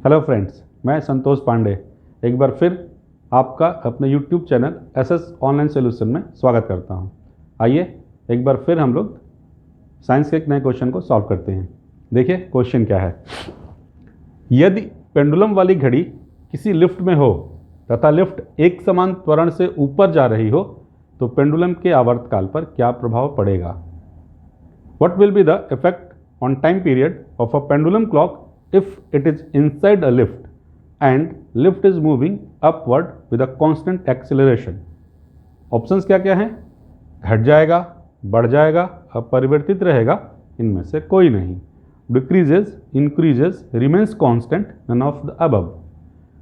Hello friends, मैं संतोष पांडे एक बार फिर आपका अपने YouTube channel SS online solution में स्वागत करता हूं। आइए एक बार फिर हम लोग साइंस के एक नए क्वेश्चन को सॉल्व करते हैं। देखिए क्वेश्चन क्या है। यदि पेंडुलम वाली घड़ी किसी लिफ्ट में हो तथा लिफ्ट एक समान त्वरण से ऊपर जा रही हो तो पेंडुलम के आवर्तकाल पर क्या प्रभाव पड़ेगा? What will be the effect on time period of a pendulum clock if it is inside a lift and lift is moving upward with a constant acceleration? Options क्या क्या हैं? घट जाएगा, बढ़ जाएगा, अपरिवर्तित रहेगा, इनमें से कोई नहीं। Decreases, increases, remains constant, none of the above.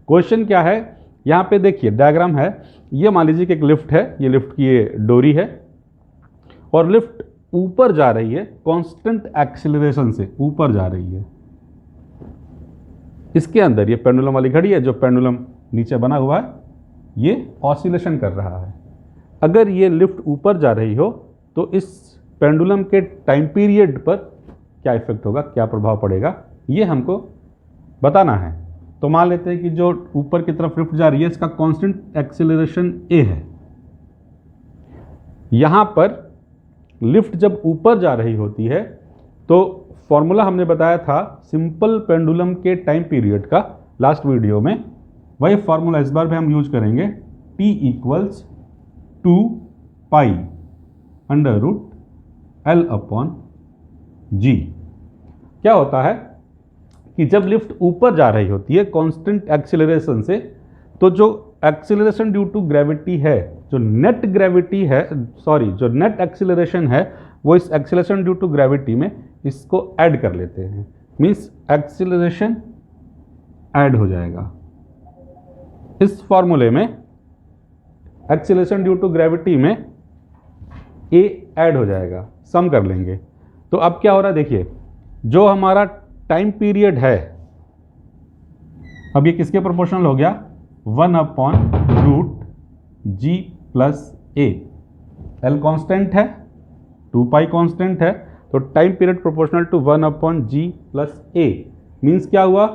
Question क्या है? यहाँ पे देखिए डायग्राम है। ये मान लीजिए कि एक लिफ्ट है, ये लिफ्ट की ये डोरी है और लिफ्ट ऊपर जा रही है, कांस्टेंट एक्सीलरेशन से ऊपर जा रही है। इसके अंदर ये पेंडुलम वाली घड़ी है, जो पेंडुलम नीचे बना हुआ है ये ऑसिलेशन कर रहा है। अगर ये लिफ्ट ऊपर जा रही हो तो इस पेंडुलम के टाइम पीरियड पर क्या इफेक्ट होगा, क्या प्रभाव पड़ेगा, ये हमको बताना है। तो मान लेते हैं कि जो ऊपर की तरफ लिफ्ट जा रही है इसका कांस्टेंट एक्सीलरेशन ए है। यहां पर लिफ्ट जब यूपर जा रही होती है तो फॉर्मूला हमने बताया था सिंपल पेंडुलम के टाइम पीरियड का लास्ट वीडियो में, वही फॉर्मूला इस बार भी हम यूज करेंगे। T equals 2 pi under root L upon G। क्या होता है कि जब लिफ्ट ऊपर जा रही होती है कांस्टेंट एक्सीलरेशन से, तो जो एक्सीलरेशन ड्यू टू ग्रेविटी है, जो नेट ग्रेविटी है, जो नेट एक्सीलरेशन है, वो इस एक्सीलरेशन ड्यू टू ग्रेविटी में इसको ऐड कर लेते हैं। मींस एक्सीलरेशन ऐड हो जाएगा। इस फॉर्मूले में एक्सीलरेशन ड्यू टू ग्रेविटी में ए ऐड हो जाएगा, सम कर लेंगे। तो अब क्या हो रहा है देखिए, जो हमारा टाइम पीरियड है अब ये किसके प्रोपोर्शनल हो गया? 1 upon root G plus A. L constant है, 2 पाई कांस्टेंट है, तो time period proportional to 1 upon G plus A. Means क्या हुआ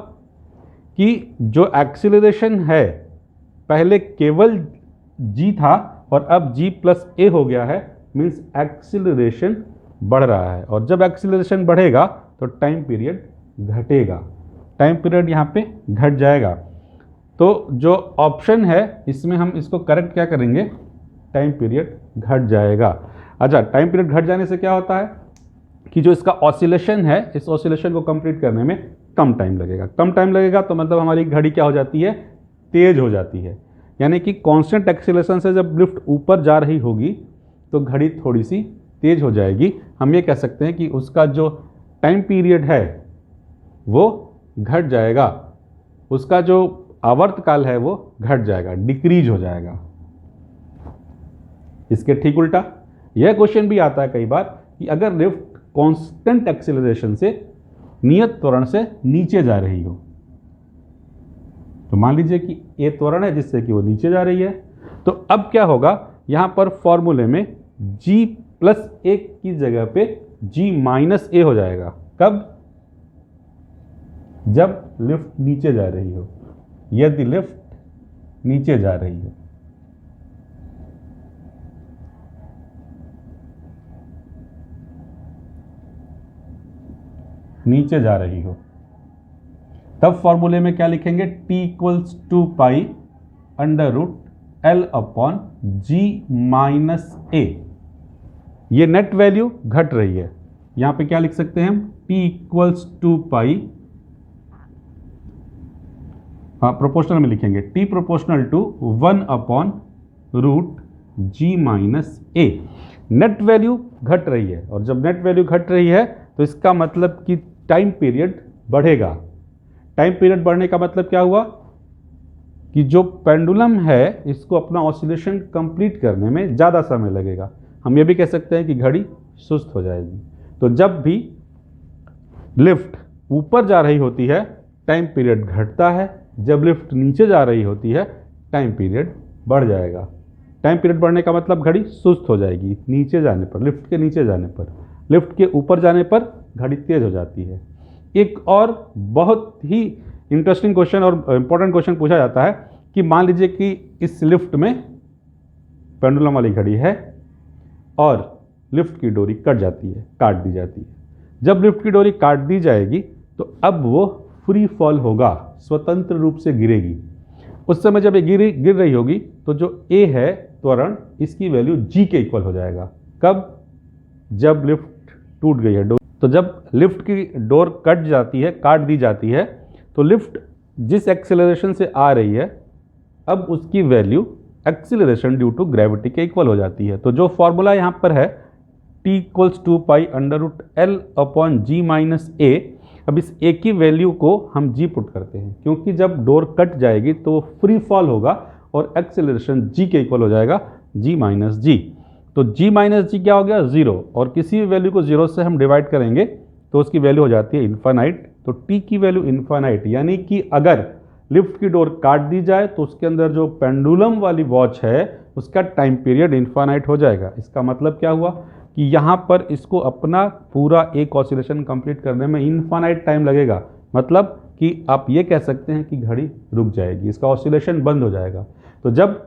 कि जो एक्सीलरेशन है पहले केवल जी था और अब जी प्लस ए हो गया है। मीन्स एक्सीलरेशन बढ़ रहा है, और जब एक्सीलरेशन बढ़ेगा तो टाइम पीरियड घटेगा, टाइम पीरियड यहाँ पे घट जाएगा। तो जो ऑप्शन है इसमें हम इसको करेक्ट क्या करेंगे? टाइम पीरियड घट जाएगा। अच्छा, टाइम पीरियड घट जाने से क्या होता है कि जो इसका ऑसिलेशन है, इस ऑसिलेशन को कंप्लीट करने में कम टाइम लगेगा। कम टाइम लगेगा तो मतलब हमारी घड़ी क्या हो जाती है? तेज हो जाती है। यानी कि कांस्टेंट एक्सीलरेशन से जब लिफ्ट ऊपर जा रही होगी तो घड़ी थोड़ी सी तेज हो जाएगी। हम ये कह सकते हैं कि उसका जो टाइम पीरियड है वो घट जाएगा, उसका जो आवर्तकाल है वो घट जाएगा, डिक्रीज हो जाएगा। इसके ठीक उल्टा यह क्वेश्चन भी आता है कई बार कि अगर लिफ्ट कांस्टेंट एक्सीलरेशन से नियत त्वरण से नीचे जा रही हो, तो मान लीजिए कि ए त्वरण है जिससे कि वो नीचे जा रही है, तो अब क्या होगा? यहां पर फॉर्मूले में जी प्लस ए की जगह पे जी माइनस ए हो जाएगा। कब? जब लिफ्ट नीचे जा रही हो, यदि लिफ्ट नीचे जा रही है। नीचे जा रही हो तब फॉर्मूले में क्या लिखेंगे? T equals 2 pi under root L upon g minus a. ये नेट वैल्यू घट रही है, यहां पे क्या लिख सकते हैं हम? T इक्वल्स 2 पाई, हाँ प्रोपोर्शनल में लिखेंगे, T proportional to 1 upon root G minus A. Net value घट रही है, और जब नेट वैल्यू घट रही है तो इसका मतलब कि टाइम पीरियड बढ़ेगा। टाइम पीरियड बढ़ने का मतलब क्या हुआ कि जो पेंडुलम है इसको अपना ऑसिलेशन कंप्लीट करने में ज़्यादा समय लगेगा। हम ये भी कह सकते हैं कि घड़ी सुस्त हो जाएगी। तो जब भी लिफ्ट ऊपर जा रही होती है टाइम पीरियड घटता है, जब लिफ्ट नीचे जा रही होती है टाइम पीरियड बढ़ जाएगा। टाइम पीरियड बढ़ने का मतलब घड़ी सुस्त हो जाएगी नीचे जाने पर, लिफ्ट के नीचे जाने पर। लिफ्ट के ऊपर जाने पर घड़ी तेज हो जाती है। एक और बहुत ही इंटरेस्टिंग क्वेश्चन और इंपॉर्टेंट क्वेश्चन पूछा जाता है कि मान लीजिए कि इस लिफ्ट में पेंडुलम वाली घड़ी है और लिफ्ट की डोरी कट जाती है, काट दी जाती है। जब लिफ्ट की डोरी काट दी जाएगी तो अब वो फ्री फॉल होगा, स्वतंत्र रूप से गिरेगी। उस समय जब ये गिर रही होगी तो जो ए है त्वरण, इसकी वैल्यू जी के इक्वल हो जाएगा। कब? जब लिफ्ट टूट गई है, डोर। तो जब लिफ्ट की डोर कट जाती है, काट दी जाती है, तो लिफ्ट जिस एक्सेलरेशन से आ रही है अब उसकी value acceleration due to gravity के इक्वल हो जाती है। तो जो फॉर्मूला यहाँ पर है t equals 2 under root L upon g minus a. अब इस a की वैल्यू को हम g पुट करते हैं, क्योंकि जब डोर कट जाएगी तो वो फ्री फॉल होगा और एक्सेलरेशन g के इक्वल हो जाएगा g माइनस जी। तो g माइनस जी क्या हो गया? 0। और किसी भी वैल्यू को 0 से हम डिवाइड करेंगे तो उसकी वैल्यू हो जाती है इन्फानाइट। तो t की वैल्यू इन्फानाइट, यानी कि अगर लिफ्ट की डोर काट दी जाए तो उसके अंदर जो पेंडुलम वाली वॉच है उसका टाइम पीरियड इन्फानाइट हो जाएगा। इसका मतलब क्या हुआ कि यहाँ पर इसको अपना पूरा एक ऑसिलेशन कंप्लीट करने में इन्फानाइट टाइम लगेगा। मतलब कि आप ये कह सकते हैं कि घड़ी रुक जाएगी, इसका ऑसिलेशन बंद हो जाएगा। तो जब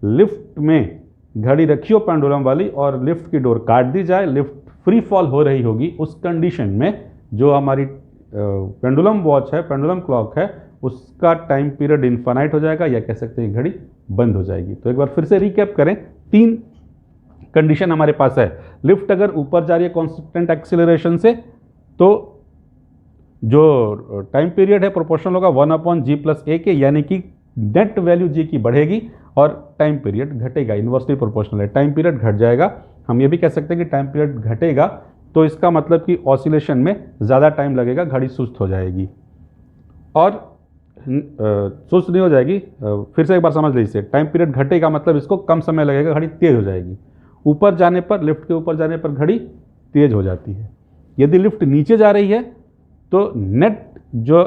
लिफ्ट में घड़ी रखी हो पेंडुलम वाली और लिफ्ट की डोर काट दी जाए, लिफ्ट फ्री फॉल हो रही होगी, उस कंडीशन में जो हमारी पेंडुलम वॉच है, पेंडुलम क्लॉक है, उसका टाइम पीरियड इन्फानाइट हो जाएगा, या कह सकते हैं घड़ी बंद हो जाएगी। तो एक बार फिर से रिकैप करें, 3 कंडीशन हमारे पास है। लिफ्ट अगर ऊपर जा रही है कांस्टेंट एक्सीलरेशन से तो जो टाइम पीरियड है प्रोपोर्शनल होगा 1/g+a के, यानी कि नेट वैल्यू g की बढ़ेगी और टाइम पीरियड घटेगा, इन्वर्सली प्रोपोर्शनल है, टाइम पीरियड घट जाएगा। हम ये भी कह सकते हैं कि टाइम पीरियड घटेगा तो इसका मतलब कि ऑसिलेशन में ज़्यादा टाइम लगेगा, घड़ी सुस्त हो जाएगी। और सुस्त नहीं हो जाएगी, फिर से एक बार समझ लीजिए, टाइम पीरियड घटेगा मतलब इसको कम समय लगेगा, घड़ी तेज़ हो जाएगी। ऊपर जाने पर, लिफ्ट के ऊपर जाने पर घड़ी तेज़ हो जाती है। यदि लिफ्ट नीचे जा रही है तो नेट जो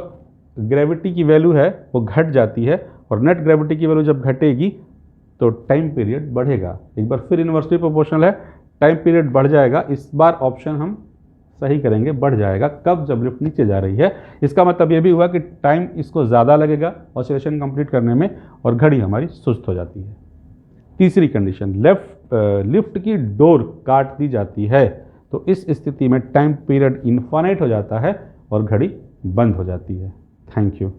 ग्रेविटी की वैल्यू है वो घट जाती है, और नेट ग्रेविटी की वैल्यू जब घटेगी तो टाइम पीरियड बढ़ेगा। एक बार फिर इन्वर्सली प्रोपोर्शनल है, टाइम पीरियड बढ़ जाएगा। इस बार ऑप्शन हम सही करेंगे, बढ़ जाएगा। कब? जब लिफ्ट नीचे जा रही है। इसका मतलब ये भी हुआ कि टाइम इसको ज़्यादा लगेगा ऑसिलेशन कंप्लीट करने में और घड़ी हमारी सुस्त हो जाती है। तीसरी कंडीशन, लिफ्ट की डोर काट दी जाती है तो इस स्थिति में टाइम पीरियड इन्फानाइट हो जाता है और घड़ी बंद हो जाती है। Thank you.